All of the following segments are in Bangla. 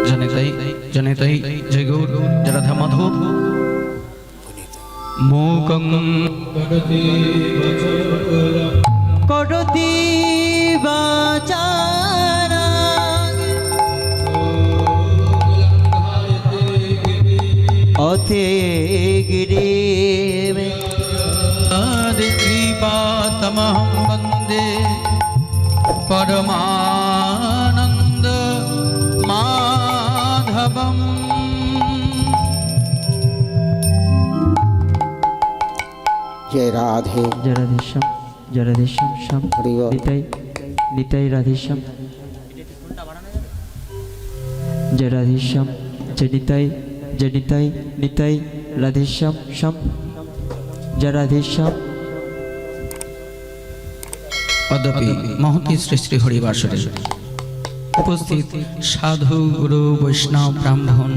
জনিতাই জয় গৌর জয় রাধা মাধব। মুকং করতি বাচারাং অতে গিরি কৃপাতমহং বন্দে পরমানন্দ মাধবম। जय राधे जय राधेश्याम जय राधेश्याम श्याम हरि बोल। निताई निताई राधेश्याम जय राधेश्याम जय निताई निताई राधेश्याम श्याम जय राधेश्याम। অদ্যপি মহতি শ্রী শ্রী হরিবাসরে উপস্থিত সাধু গুরু বৈষ্ণব ব্রাহ্মণ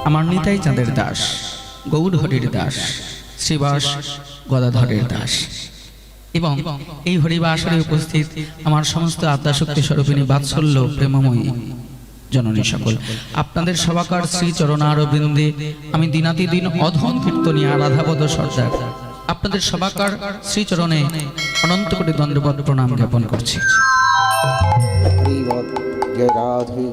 আমার নিতাই চাঁদের দাস, গৌর হরির দাস, শ্রীবাস গদাধরের দাস এবং এই হরিবাসরে উপস্থিত আমার সমস্ত আদ্যাশক্তি স্বরূপিণী বাৎসল্য প্রেমময়ী জননী সকল, আপনাদের সবাকার শ্রী চরণারবিন্দে আমি দিনাতিদিন অধম কীর্তনিয়া রাধাপদ সর্দার আপনাদের সবাকার শ্রীচরণে অনন্ত কোটি দণ্ডবত প্রণাম জ্ঞাপন করছি। हरि बोल। जय राधे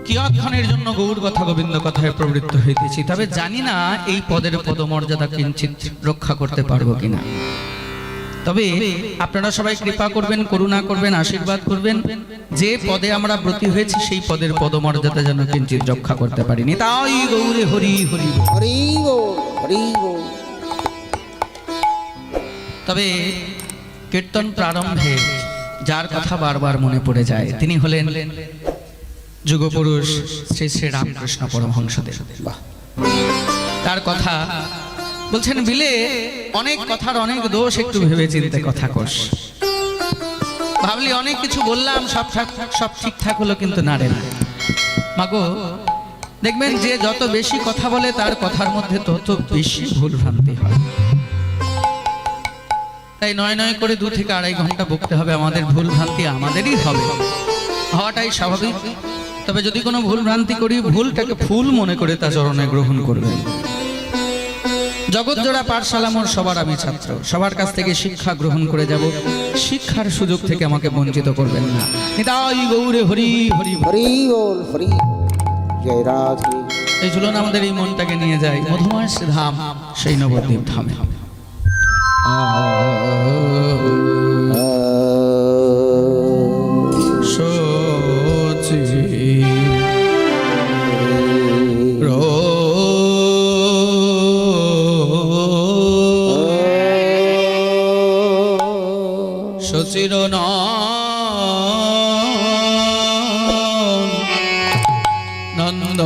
কিয়ৎক্ষণের জন্য গৌর কথা গোবিন্দ কথায় প্রবৃত্ত হইতেছি, তবে জানি না এই পদের পদমর্যাদা কিঞ্চিত রক্ষা করতে পারবো কিনা। তবে আপনারা সবাই কৃপা করবেন, করুণা করবেন, আশীর্বাদ করবেন, যে পদে আমরা ব্রতী হয়েছি সেই পদের পদমর্যাদা যেন কিঞ্চিত রক্ষা করতে পারিনি। তাই গৌরে হরি হরি। हरि बोल हरि बोल। তবে কীর্তন প্রারম্ভে যার কথা বারবার মনে পড়ে যায় তিনি হলেন যুগপুরুষ শ্রী শ্রী রামকৃষ্ণ পরমহংসদেব। বাহ। তার কথা বলছেন, বিলে অনেক কথার অনেক দোষ, একটু ভেবে চিন্তে কথা কোষ। ভাবলি অনেক কিছু বললাম, সব ঠিকঠাক হলো, কিন্তু না রে না মাগো, দেখবেন যে যত বেশি কথা বলে তার কথার মধ্যে তত বেশি ভুল ভ্রান্তি হয়। তাই নয় নয় করে 2 থেকে আড়াই ঘন্টা বকতে হবে, আমাদের ভুল ভ্রান্তি আমাদেরই হবে, হওয়াটাই স্বাভাবিক। তবে যদি কোনো ভুল ভ্রান্তি করি, ভুলটাকে ফুল মনে করে তা চরণে গ্রহণ করবেন। জগৎজোড়া পাঠশালা মোর সবার আমি ছাত্র, সবার কাছ থেকে শিক্ষা গ্রহণ করে যাব, শিক্ষার সুযোগ থেকে আমাকে বঞ্চিত করবেন না। নিতাই গৌরে হরি হরি। हरि बोल हरि। जय राधे এই চলুন আমাদের এই মনটাকে নিয়ে যাই মধুময় ধাম, সেই নবদ্বীপ ধামে। সচির নন্দন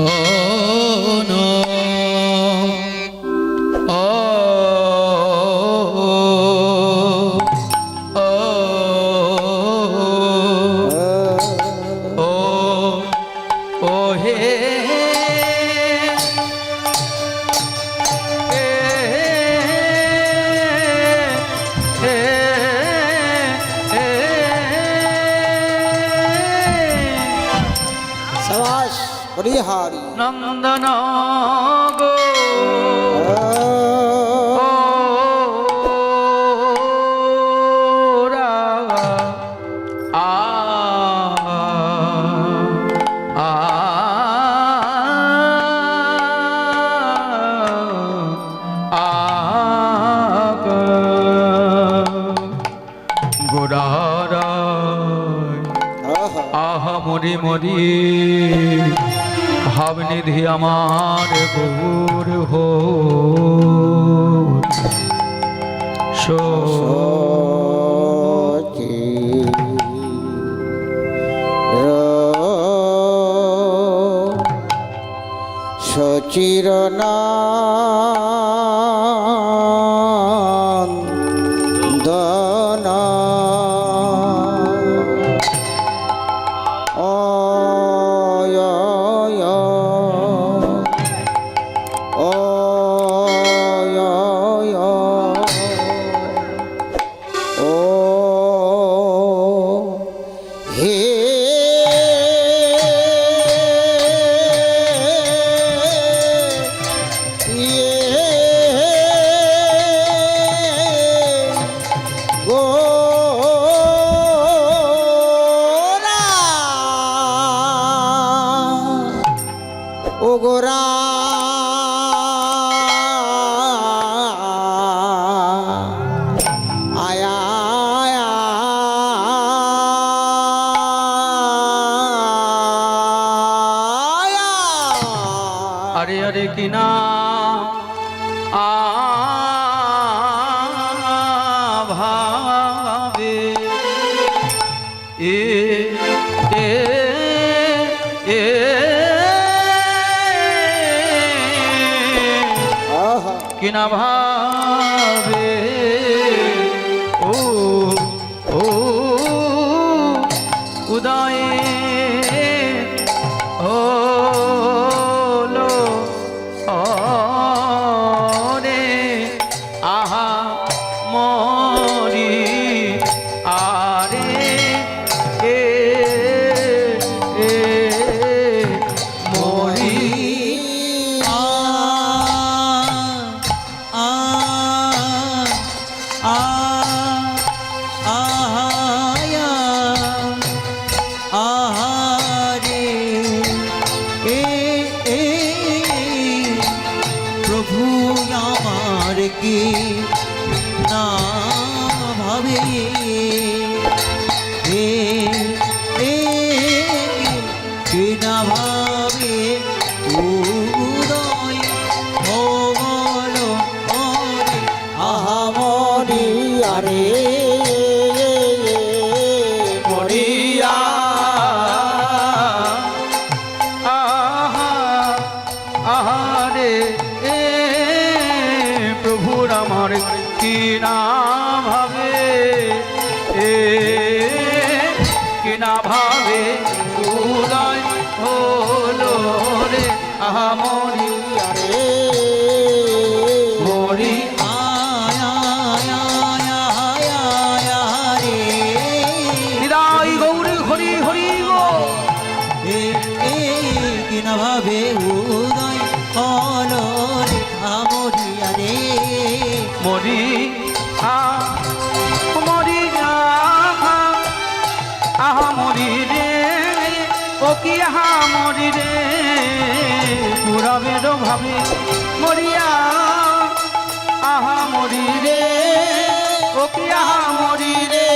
शाबाश हरि নন্দন গো মরি মরি ভাবনিধি আমার গৌর হো চিরনন্দনা हे আরে আরে কিনা ভাবে এ এ এ আহা কিনা ভাবে ও ও উদয়ে হলো রে আহা মরি আরে এ এ মরি প্রভু আমার কি না ভাবে এ এ কি না ভাবে উদয় ভগল ওরে আহা মরি আরে মরিয়া আহা আহারে এ প্রভুর আমার কি নাম ভাবে এ কি না ভাবে উদয় হলো রে আহা মরি আরে মরি নিদাই গৌরী হরি হরি গো কিনা ভাবে উদয় হলো রে আমরিয়া রে মরি মরি আহা মরি রে ও কি আহা মরি রে পুরাবের ভাবে মরিয়া আহা মরি রে ও কি আহা মরি রে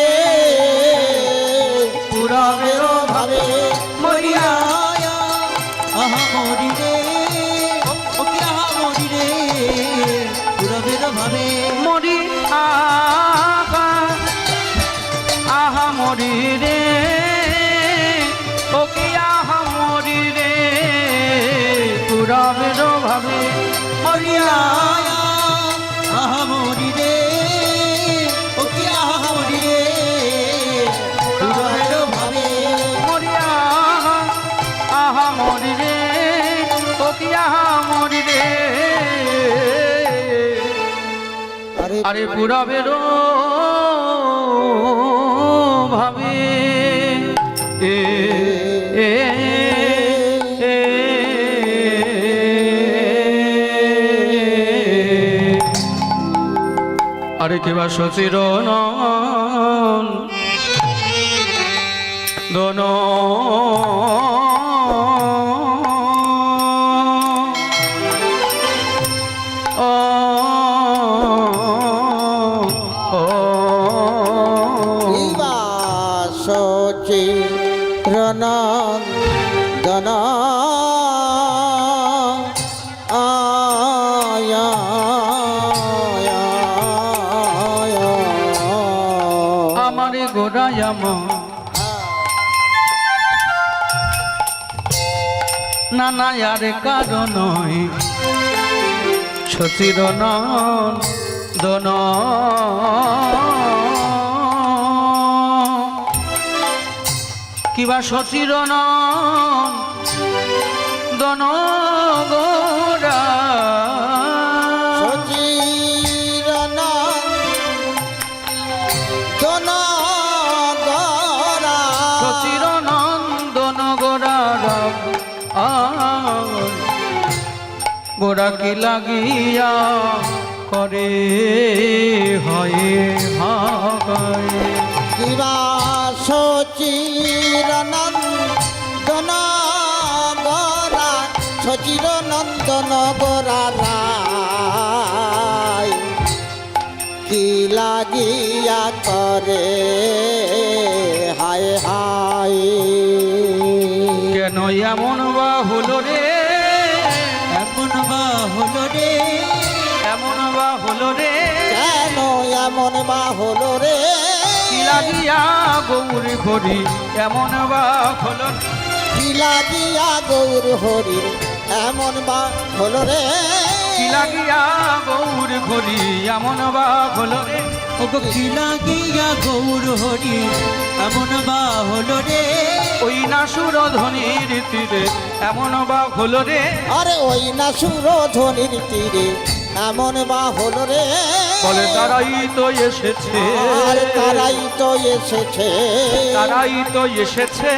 পুরাবের ভাবে মরিয়া আহা মরি রে ও কি আহা মরি রে পুরবের ভাবে মরি আহা আহা মরি রে ও কি আহা মরি রে পুরাবের ভাবে মরিয়া আহা মরি রে ও কি আহা মরি রে পুরবের ভাবে মরিয়া আহা মরি রে ও কি আহা মরি রে আরে আরে পুরাবের ভাবে এ এ এ আরে কেবা শশীর নন দন রনন্দন আয়া আমার গোড়ায়াম নানা আর কারণ শশীর নন্দন কিবা শশীর নন্দন গোরা শশীর নন্দন গোরা গোরা কি লাগিয়া করে হয় হায় কিবা সচির নন্দন গরা সচির নন্দন গরা রায় কি লাগিয়া করে হায় হায় কেন এমন বা হলো রে এমন এমন বা হলো রে কি লাগিয়া গৌর হরি এমন বা হলো কি লাগিয়া গৌর হরির এমন বা হলো রে কি লাগিয়া গৌর হরি এমন বা হলো রে ওগো কি লাগিয়া গৌর হরি এমন বা হলো রে ওই না সুরধ্বনির তীরে এমন বা হলো রে আরে ওই না সুরধ্বনির তীরে এমন বা হলো রে বলে তারাই তো এসেছে আর তারাই তো এসেছে তারাই তো এসেছে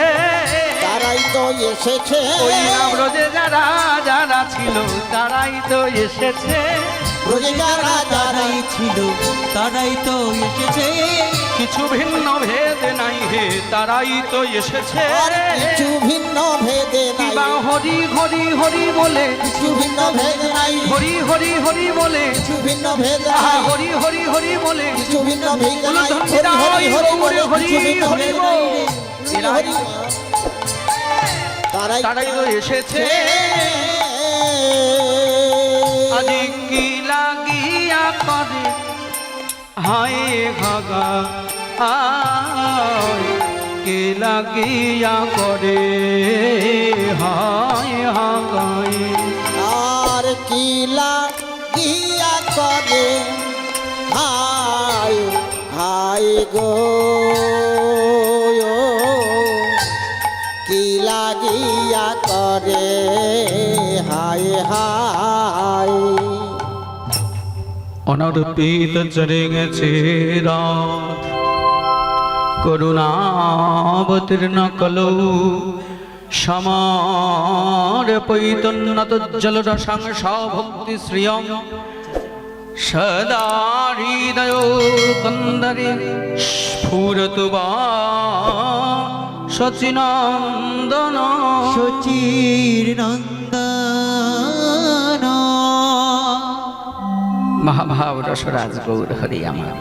তারাই তো এসেছে ওই নাম রোজে যারা যারা ছিল তারাই তো এসেছে রোজে যারা যারা তারাই ছিল তারাই তো এসেছে কিছু ভিন্ন ভেদ নাই হে তারাই তো এসেছে আর কিছু ভিন্ন ভেদে নাই কিবা হরি হরি হরি বলে কিছু ভিন্ন ভেদ নাই হরি হরি হরি বলে কিছু ভিন্ন ভেদ আহা, নাই হরি হরি হরি বলে কিছু ভিন্ন ভেদ বলো নাই ধন্যবাদ, হরি হরি হরি বলে হরি কিছু ভিন্ন হরি ভেদ বল। নাই এরাই তারাই তারাই তো এসেছে আজি কি লাগিয়া করে হায় ভাগা আয় কি লাগিয়া করে হায় হাগায় আর কি লাগিয়া করে হায় হায় গো কি লাগিয়া করে হায় হায় অনর্পিত চরে গেছে রাত করুণাবতীর্ণ কলৌ সমার পৈতন্নত জল রসাংস ভক্তি শ্রিয়ম সদা হৃদয় কন্দরে স্ফুরতু বা সচিনন্দন সচির নন্দন মহাভাব রসরাজ গৌর হরি আমার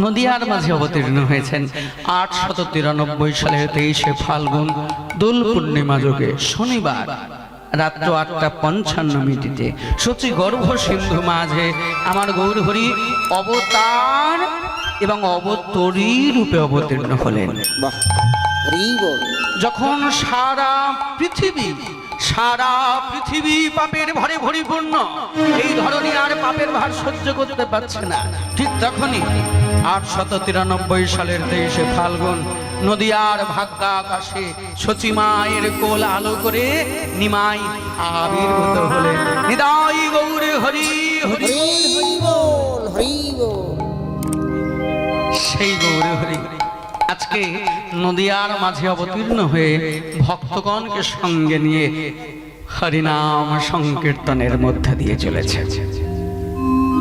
নদিয়ার মাঝে অবতীর্ণ হয়েছেন 893 সালের 23শে ফাল্গুন দোল পূর্ণিমা যোগে শনিবার রাত্র 8:55 সচি গর্ভ সিন্ধু মাঝে আমার গৌর হরি অবতার এবং অবতরী রূপে অবতীর্ণ হলেন। বাহ হরি বল যখন সারা পৃথিবী পাপের ভারে পরিপূর্ণ, এই ধরনী আর পাপের ভার সহ্য করতে পারছে না, ঠিক তখনই 893 সালের 23শে ফাল্গুন নদিয়ার ভাগ্যা আকাশে সচি মায়ের কোল আলো করে নিমাই আবির্ভূত হলেন। নিতাই গৌর হরি হরি হরি বল হরি বল সেই গৌর হরি আজকে নদিয়ার মাঝে অবতীর্ণ হয়ে ভক্তগণকে সঙ্গে নিয়ে হরিনাম সংকীর্তনের মধ্যে দিয়ে চলেছে।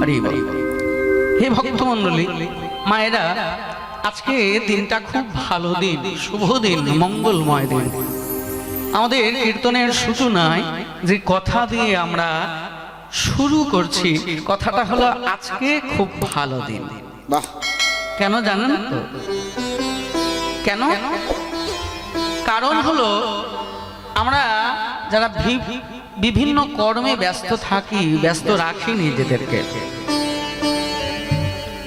হরি বল। হে ভক্তমণ্ডলী, মায়েরা, আজকে দিনটা খুব ভালো দিন, শুভ দিন, মঙ্গলময় দিন। আমাদের কীর্তনের সূচনায় যে কথা দিয়ে আমরা শুরু করছি, কথাটা হলো আজকে খুব ভালো দিন। বাহ কেন জানেন তো? কেন? কারণ হলো আমরা যারা বিভিন্ন কর্মে ব্যস্ত থাকি, ব্যস্ত রাখি নিজেদেরকে,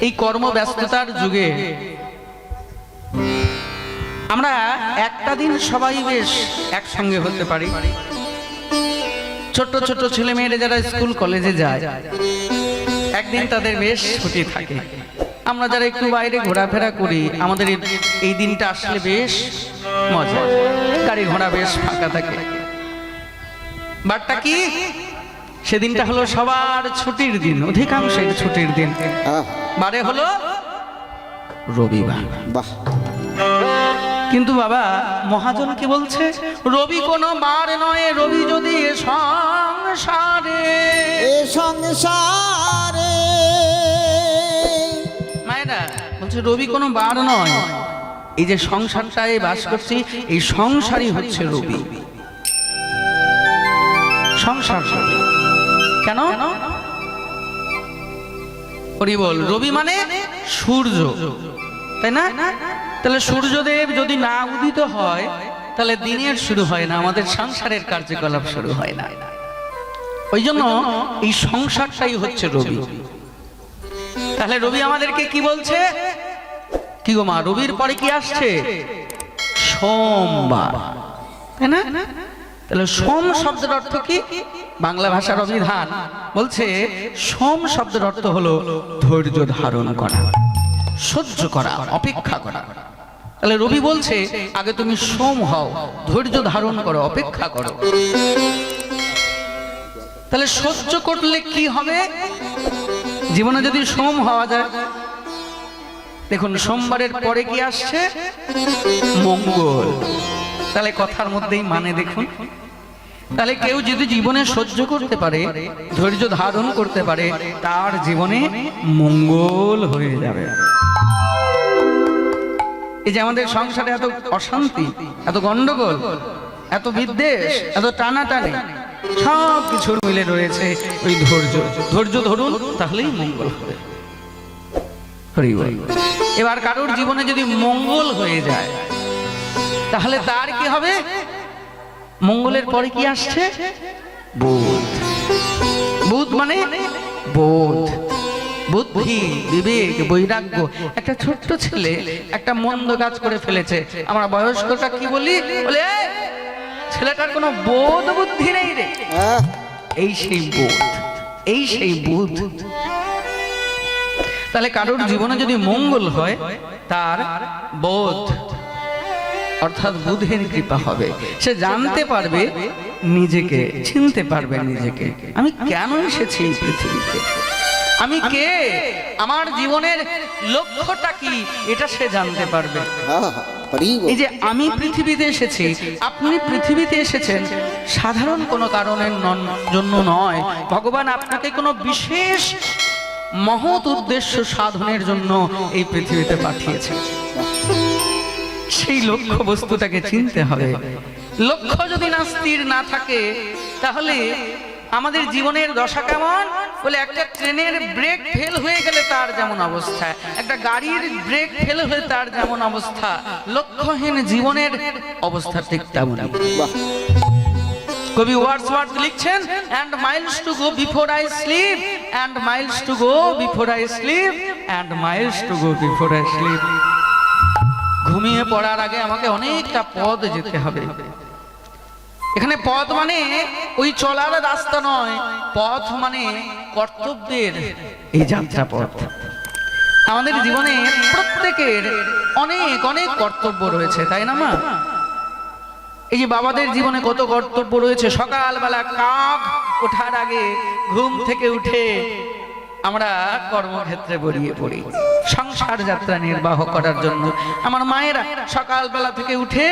এই কর্মব্যস্ততার যুগে আমরা একটা দিন সবাই বেশ একসঙ্গে হতে পারি। ছোট ছোট ছেলে মেয়েরা যারা স্কুল কলেজে যায়, একদিন তাদের বেশ ছুটি থাকে। আমরা যারা একটু বাইরে ঘোরাফেরা করি, আমাদের এই দিনটা আসলে বেশ মজা, গাড়ি ঘোড়া বেশ ফাঁকা থাকে। বাটটা কি? সেদিনটা হলো সবার ছুটির দিন, অধিকাংশের ছুটির দিন। বারে হলো রবিবার। বাহ কিন্তু বাবা মহাজন কি বলছে? রবি কোনো বার নয়, রবি যদি এ সংসারে, এ সংসারে মায়েরা বলছে রবি কোনো বার নয়, এই যে সংসারটায় বাস করছি, এই সংসারই হচ্ছে রবি। সংসার কেন? হরি বল। রবি মানে সূর্য, তাই না? তাহলে সূর্যদেব যদি না উদিত হয়, তাহলে দিনের শুরু হয় না, আমাদের সংসারের কার্যকলাপ শুরু হয় না। ওই জন্য এই সংসারটাই হচ্ছে রবি। তাহলে রবি আমাদেরকে কি বলছে? কি গো মা, রবির পরে কি আসছে? সোমবার, তাই না? তাহলে সোম শব্দের অর্থ কি? বাংলা ভাষার অভিধান বলছে সোম শব্দের অর্থ হলো ধৈর্য ধারণ করা, সহ্য করা, অপেক্ষা করা। তাহলে রবি বলছে আগে তুমি সোম হও, ধৈর্য ধারণ করো, অপেক্ষা করো। তাহলে সহ্য করলে কি হবে? জীবনে যদি সোম হওয়া যায়, দেখুন সোমবারের পরে কি আসছে? মঙ্গল। তাহলে কথার মধ্যেই মানে দেখুন, তাহলে কেউ যদি জীবনে সহ্য করতে পারে, ধৈর্য ধারণ করতে পারে, তার জীবনে মঙ্গল হয়ে যাবে। এই যে আমাদের সংসারে এত অশান্তি, এত গন্ডগোল, এত বিদ্বেষ, এত টানাটানি, সব কিছুর মিলে রয়েছে ওই ধৈর্য। ধৈর্য ধরুন, তাহলেই মঙ্গল হবে। হরি বল। এবার কারোর জীবনে যদি মঙ্গল হয়ে যায়, তাহলে তার কি হবে? মঙ্গলের পরে কি আসছে? বোধ। বোধ মানে বোধ, বুদ্ধি, বিবেক, বৈরাগ্য। একটা ছোট্ট ছেলে একটা মন্দ কাজ করে ফেলেছে, আমরা বয়স্কটা কি বলি? বলে "এই, ছেলেটার কোনো বোধ বুদ্ধি নেই রে।" এই সেই বোধ, এই সেই বোধ। তাহলে কারোর জীবনে যদি মঙ্গল হয়, তার বোধ অর্থাৎ বুদ্ধের কৃপা হবে। সে জানতে পারবে নিজেকে, চিনতে পারবে নিজেকে, আমি কেন এসেছি এই পৃথিবীতে, আমি কে, আমার জীবনের লক্ষ্যটা কি, এটা সে জানতে পারবে। এই যে আমি পৃথিবীতে এসেছি, আপনি পৃথিবীতে এসেছেন সাধারণ কোনো কারণের জন্য নয়। ভগবান আপনাকে কোনো বিশেষ মহৎ উদ্দেশ্য সাধনের জন্য এই পৃথিবীতে পাঠিয়েছেন। সেই লক্ষ্য বস্তুটাকে চিনতে হবে। লক্ষ্য যদি না স্থির না থাকে, তাহলে আমাদের জীবনের দশা কেমন? বলে একটা ট্রেনের ব্রেক ফেল হয়ে গেলে তার যেমন অবস্থা, একটা গাড়ির ব্রেক ফেল হয়ে তার যেমন অবস্থা, লক্ষ্যহীন জীবনের অবস্থা ঠিক তেমনই। কবি ওয়ার্ডসওয়ার্থ লিখছেন, and miles to go before I sleep, and miles to go before I sleep, and miles to go before I sleep। ঘুমিয়ে পড়ার আগে আমাকে অনেকটা পথ যেতে হবে। এখানে পথ মানে ওই চলার রাস্তা নয়, পথ মানে কর্তব্যের এই যাত্রা পথ। আমাদের জীবনে প্রত্যেকের অনেক অনেক কর্তব্য রয়েছে, তাই না মা? এই যে বাবাদের জীবনে কত কর্তব্য রয়েছে। সকালবেলা কাক ওঠার আগে ঘুম থেকে উঠে আমরা কর্মক্ষেত্রে বেরিয়ে পড়ি সংসার যাত্রা নির্বাহ করার জন্য। আমার মায়েরা সকালবেলা থেকে উঠে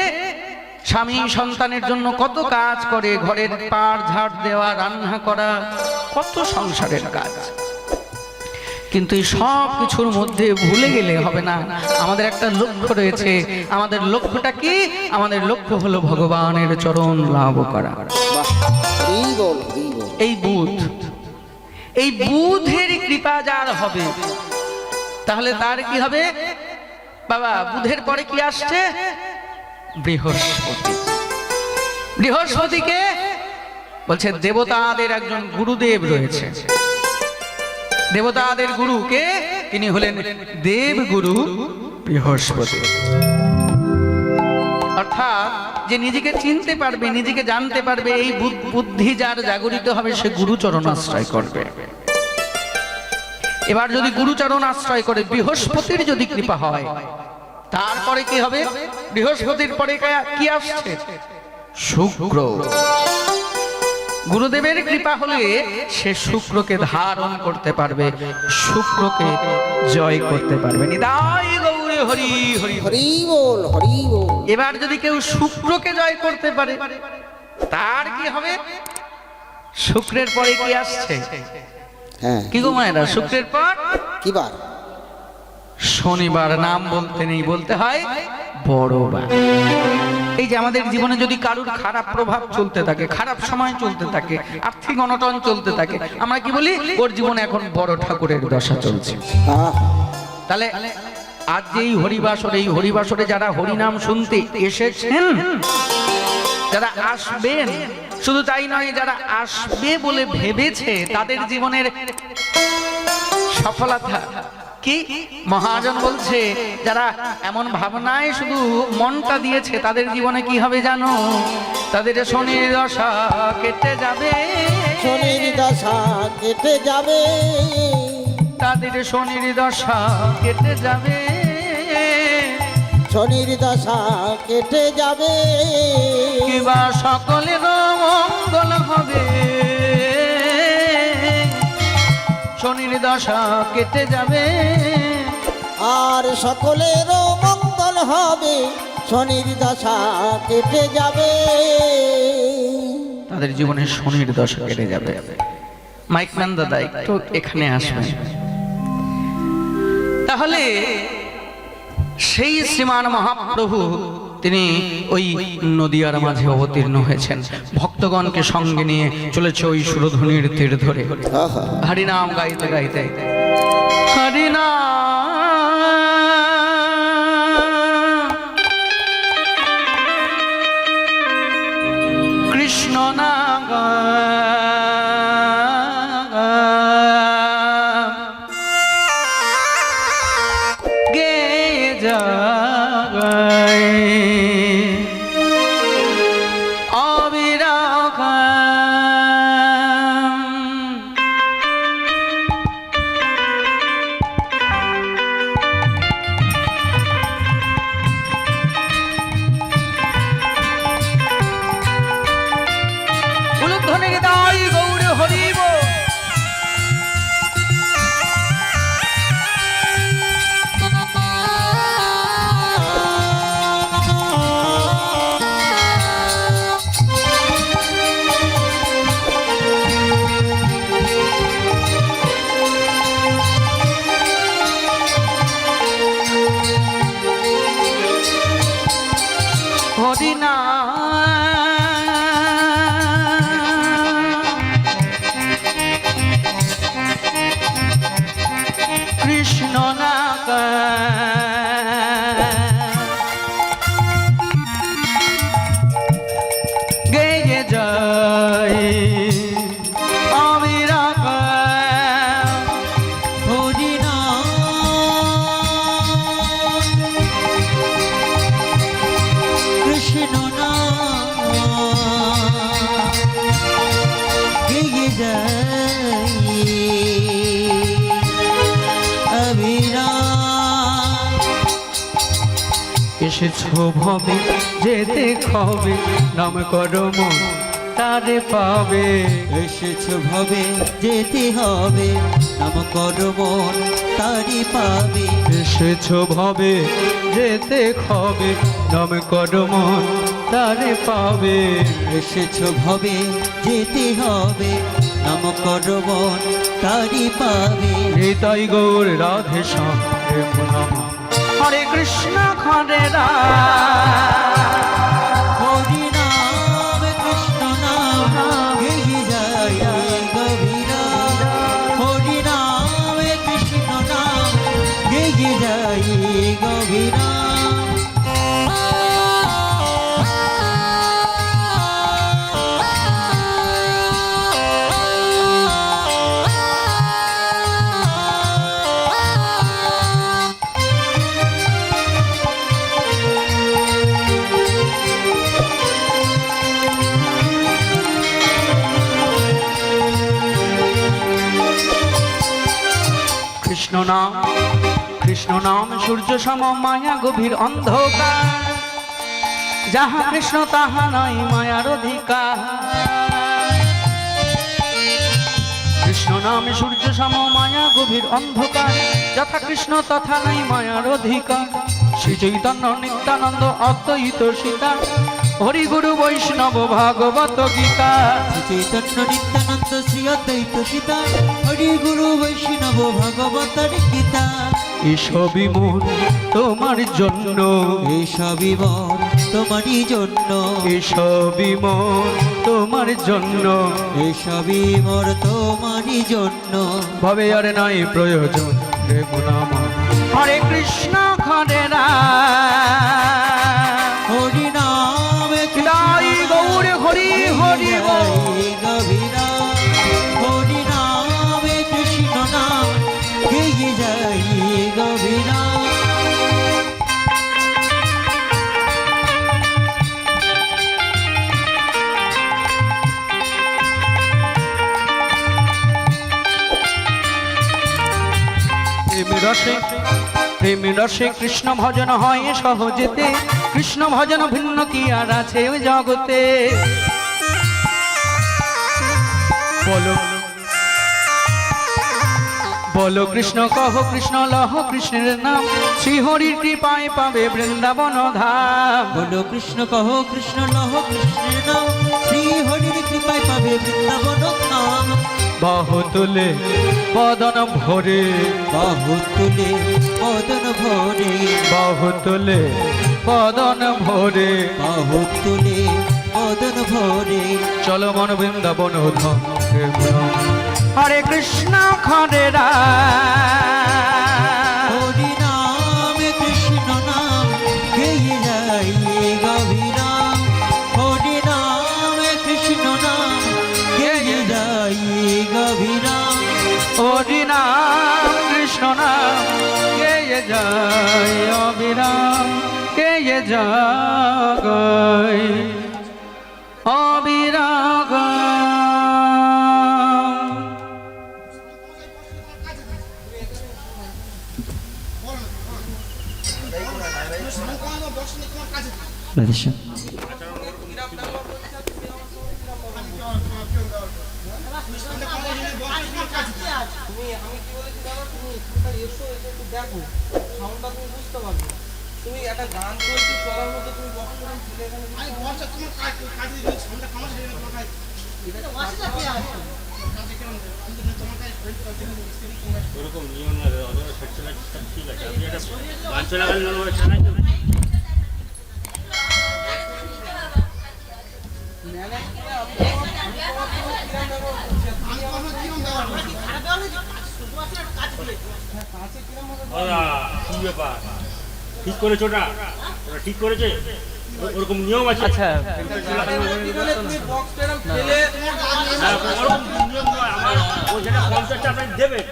স্বামী সন্তানের জন্য কত কাজ করে, ঘরের পাড় ঝাড় দেওয়া, রান্না করা, কত সংসারের কাজ। কিন্তু এই সব কিছুর মধ্যে ভুলে গেলে হবে না, আমাদের একটা লক্ষ্য রয়েছে। আমাদের লক্ষ্যটা কি? আমাদের লক্ষ্য হলো ভগবানের চরণ লাভ করা। এই বুধ, এই বুধের কৃপা যার হবে, তাহলে তার কি হবে? বাবা, বুধের পরে কি আসছে? বৃহস্পতি। বৃহস্পতিকে বলছে দেবতাদের একজন গুরুদেব রয়েছে। দেবতাদের গুরুকে, তিনি হলেন দেবগুরু বৃহস্পতি। অর্থাৎ যে নিজেকে চিনতে পারবে, নিজেকে জানতে পারবে, এই বুদ্ধি যার জাগরিত হবে, সে গুরুচরণ আশ্রয় করবে। এবার যদি গুরুচরণ আশ্রয় করে, বৃহস্পতির যদি কৃপা হয়, তারপরে কি হবে? বৃহস্পতির পরে কি আসছে? শুক্র। গুরুদেবের কৃপা হলে সে শুক্রকে ধারণ করতে পারবে, শুক্রকে জয় করতে পারবে। নিতাই গৌরে হরি হরি হরি বল, হরি বল। এবার যদি কেউ শুক্রকে জয় করতে পারে, তার কি হবে? শুক্রের পরে কি আসছে? কি গো মায়েরা, শুক্রের পর কি বার? শনিবার। নাম বলতে নেই, বলতে হয় বড় বার। এই যে আমাদের জীবনে যদি কারুর খারাপ প্রভাব চলতে থাকে, খারাপ সময় চলতে থাকে, আর্থিক অনটন চলতে থাকে, আমরা কি বলি? ওর জীবনে এখন বড় ঠাকুরের দশা চলছে। তাহলে আজ যে এই হরিবাসর, এই হরিবাসরে যারা হরিনাম শুনতে এসেছেন, যারা আসবেন, শুধু তাই নয়, যারা আসবে বলে ভেবেছে, তাদের জীবনের সফলতা কি মহাজন বলছে যারা এমন ভাবনায় শুধু মনটা দিয়েছে তাদের জীবনে কি হবে জানো? তাদের শনির দশা কেটে যাবে, শনির দশা কেটে যাবে, তাদের শনির দশা কেটে যাবে, শনির দশা কেটে যাবে, কিবা সকলের মঙ্গল হবে, শনির দশা কেটে যাবে, আর সকলেরও মঙ্গল হবে, শনির দশা কেটে যাবে। তাদের জীবনে শনির দশা কেটে যাবে। মাইকম্যান দাদা একটু এখানে আসবেন। তাহলে সেই শ্রীমান মহাপ্রভু তিনি ওই নদিয়ার মাঝে অবতীর্ণ হয়েছেন, ভক্তগণকে সঙ্গে নিয়ে চলেছে ওই সুরধুনির তীর ধরে হরিনাম গাইতে গাইতে। হরিনাম কৃষ্ণ নাম গেয়ে যায় অবিরাম। উলুধ্বনির দাই গৌর হরিব। কৃষ্ণ নাম গেয়ে যায় অবিরাম। হরিনাম কৃষ্ণ নাম গেয়ে যায় অবিরাম। এসেছো ভবে যেতে খবে নাম করো মন তারে পাবে। এসেছ ভবে যেতে হবে, নাম করো মন তারি পাবে। এসেছো ভবে যেতে খবে নাম করো মন তারে পাবে। এসেছ ভবে যেতে হবে, নাম করো মন তারি পাবে। হৃদয় গৌর রাধে শ্যাম হে প্রণাম। হরে কৃষ্ণ হরে রাম। হরিনাম কৃষ্ণ নাম গেয়ে যায় গভীরা। হরিনাম কৃষ্ণ নাম গেয়ে যায় গভীরা। কৃষ্ণ নাম কৃষ্ণ নাম সূর্য সম মায়া গভীর অন্ধকার। যাহা কৃষ্ণ তাহা নাই মায়ার অধিকার। কৃষ্ণ নাম সূর্য সম মায়া গভীর অন্ধকার। যথা কৃষ্ণ তথা নাই মায়ার অধিকার। শ্রী চৈতন্য নিত্যানন্দ অদ্বৈত সীতা হরি গুরু বৈষ্ণব ভাগবত গীতা। শ্রী চৈতন্য নিত্যানন্দ শ্রী অদ্বৈত সীতা হরি গুরু বৈষ্ণব ভাগবতর গীতা। এসবই মন তোমার জন্য, এসবই মন তোমারই জন্য। এসবই মন তোমার জন্য। এসবই মোর তোমারই জন্য। ভবে আর নাই প্রয়োজন রে গুণাম। হরে কৃষ্ণ হরে রাম। হরিনাম হৃদয় গৌর হরি হরি বল। গভীরা। হরিনাম কৃষ্ণ নাম গে রসে প্রেম রসে কৃষ্ণ ভজন হয় সহজেতে, কৃষ্ণ ভজন ভিন্ন কি আর আছে ওই জগতে। বলো বলো কৃষ্ণ কহ কৃষ্ণ লহ কৃষ্ণের নাম, শ্রীহরির কৃপায় পাবে বৃন্দাবন ধাম। বলো কৃষ্ণ কহ কৃষ্ণ লহ কৃষ্ণের নাম, শ্রী হরির কৃপায় পাবে বৃন্দাবন ধাম। বাহু তুলে বদন ভরে, বাহু তুলে বদন ভরে, বাহু তুলে বদন ভরে, বাহু তুলে বদন ভরে। চলো মন বৃন্দাবন ধাম। হরে কৃষ্ণ হরে রাম, হরি নাম কৃষ্ণ নাম গেয়ে যাই গভীরাম। হরি নাম কৃষ্ণ নাম গেয়ে যাই গভীরাম। হরি নাম কৃষ্ণ নাম গেয়ে যায় অবিরাম, গেয়ে যায় অবিরাম। রাধেশ্যাম। তুমি একটা গান করছি চলার মধ্যে তুমি বক্স করে ঢুকে এখানে আমি বক্সটা তোমার কাজে দিই সামনে কামার সেটা তোমার কাজ এটা ওয়াশটা কি আছে কাজে কেন তোমার কাজ ওরকম নিয়ম না ওদের সেট ঠিক আছে আপনি একটা গান চলাকালীন ওরা চালাই তো কি ব্যাপার ঠিক করেছো ওটা ওরা ঠিক করেছে ওরকম নিয়ম আছে। আচ্ছা তুমি বক্সটা এরকম ফেলে ওরকম নিয়ম নয় আমার ও যেটা কনসেপ্টটা আপনি দেবেন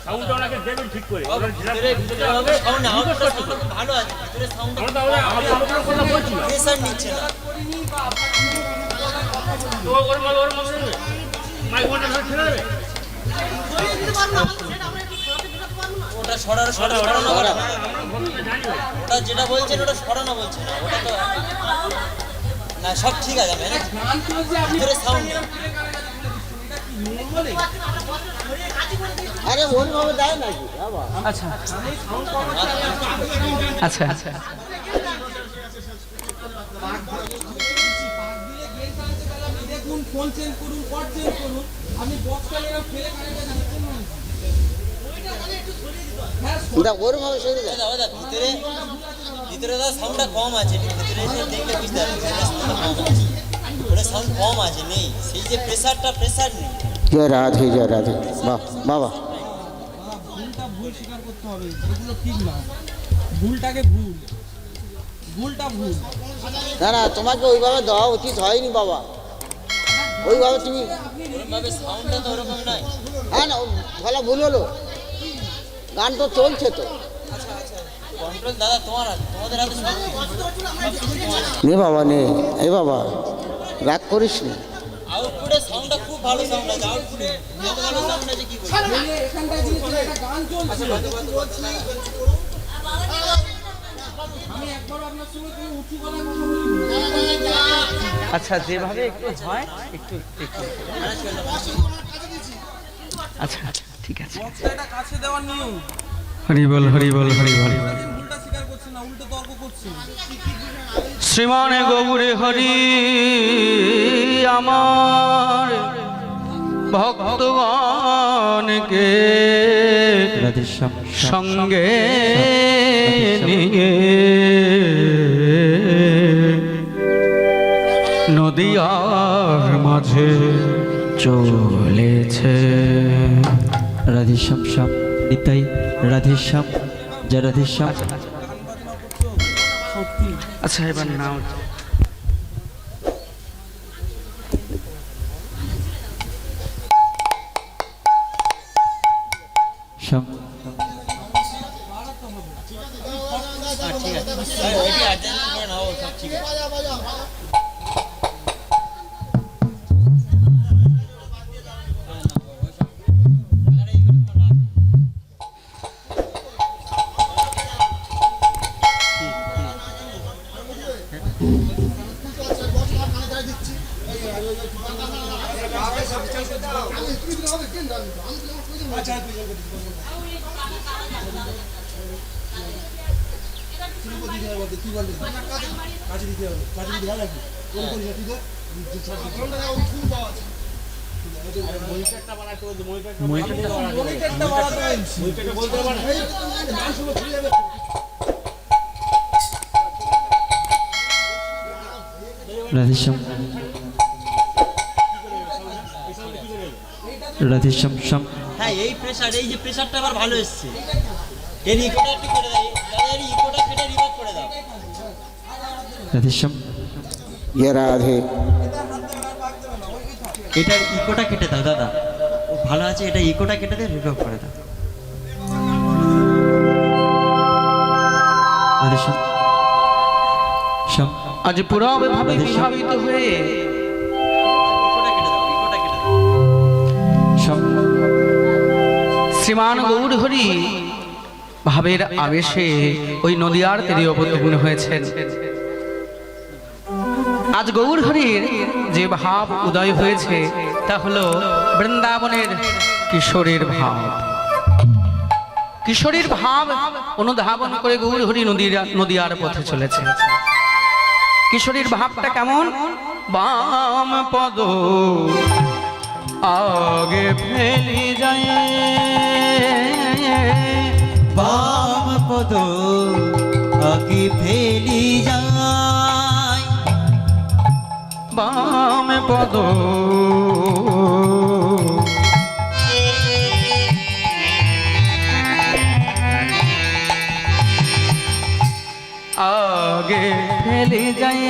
সাউন্ডটা ওনাকে দেবেন ঠিক করে ওরা যেটা হবে সাউন্ড আউটটা ভালো আছে ভিতরে সাউন্ড আমরা আমরা কথা বলছি না প্রেসার নিচ্ছে না তো ওর মধ্যে মাইক ওটা ছেড়ে দেবে ওটা সরানো ওটা যেটা বলছেন ওটা সরানো বলছে না ওটা তো না সব ঠিক আছে ভিতরে সাউন্ড আরে ওইভাবে দেয় নাকি বাবা? আচ্ছা আচ্ছা আচ্ছা দেখুন ফোন চেঞ্জ করুন কর্ড চেঞ্জ করুন আমি বক্সটা এরকম ফেলে ওইভাবে সরে দেয়। দাদা ভিতরে দাদা সাউন্ডটা কম আছে ভিতরে এসে দেখলে বুঝতে পারবেন ওটা সাউন্ড কম আছে নেই সেই যে প্রেসার নেই। জয় রাধে জয় রাধে। বাহ বাবা ভুলটা ভুল স্বীকার করতে হবে এগুলো ঠিক না ভুলটাকে ভুলটা ভুল না না তোমাকে ওইভাবে দেওয়া উচিত হয়নি বাবা, ওইভাবে তুমি ওরকমভাবে সাউন্ডটা তো ওরকম নাই। হ্যাঁ না বলা ভুল হলো, গান তো চলছে তো। কন্ট্রোল দাদা তোমাদের হাতে সব নে বাবা নে, এ বাবা রাগ করিস না। আউটপুটে সাউন্ডটা খুব ভালো সাউন্ড আছে আউটপুটে এত ভালো সাউন্ড আছে কি বলবো এখানটায় জিনিস একটা গান চলছে আমি একবার আপনার সঙ্গে তুমি উঁচু গলায় কথা বলি। আচ্ছা যেভাবে একটু হয় একটু একটু আচ্ছা আচ্ছা ঠিক আছে। বক্সটা এটা কাছে দেওয়ার নিয়ম হরি বল হরি বল হরি বল। ভুলটা স্বীকার করছে না উল্টো তর্ক করছে শ্রীমান গৌরে হরি আমার ভক্তগণকে রাধেশ্যাম। সঙ্গে নিয়ে নদীয়ার মাঝে চলেছে। রাধেশ্যাম শ্যাম নিতাই রাধেশ্যাম জয় রাধেশ্যাম। আচ্ছা এবার নাও শ্যাম। ঠিক আছে ওইটি অ্যাডজাস্ট করে নাও সব ঠিক আছে মনিটরটা বানাতে বলতে মনিটরটা বলতে পারে রাধেশ্যাম রাধেশ্যাম শ্যাম হ্যাঁ এই প্রেসার, এই যে প্রেসারটা আবার ভালো এসছে। এর ইকোটা একটু করে দাও, দাদা এর ইকোটা কেটে রিভাব করে দাও। রাধেশ্যাম ইয়ে রাধে এটার ইকোটা কেটে দাও দাদা, ও ভালো আছে, এটা ইকোটা কেটে দিয়ে রিভাব করে দাও। রাধেশ্যাম শ্যাম আজ পুরবে ভাবে বিভাবিত হয়ে ইকোটা কেটে দাও, ইকোটা কেটে দাও। শ্যাম শ্রীমান গৌর হরি ভাবের আবেশে ওই নদিয়ার তীরে অবতীর্ণ হয়েছেন। আজ গৌর হরির যে ভাব উদয় হয়েছে তা হলো বৃন্দাবনের কিশোরের ভাব। কিশোরীর ভাব অনুধাবন করে গৌর হরি নদিয়ার পথে চলেছে। কিশোরীর ভাবটা কেমন? বাম পদ আগে ফেলি যায়, বাম পদ আগে ফেলি যায়, বাম পদ আগে ফেলি যায়,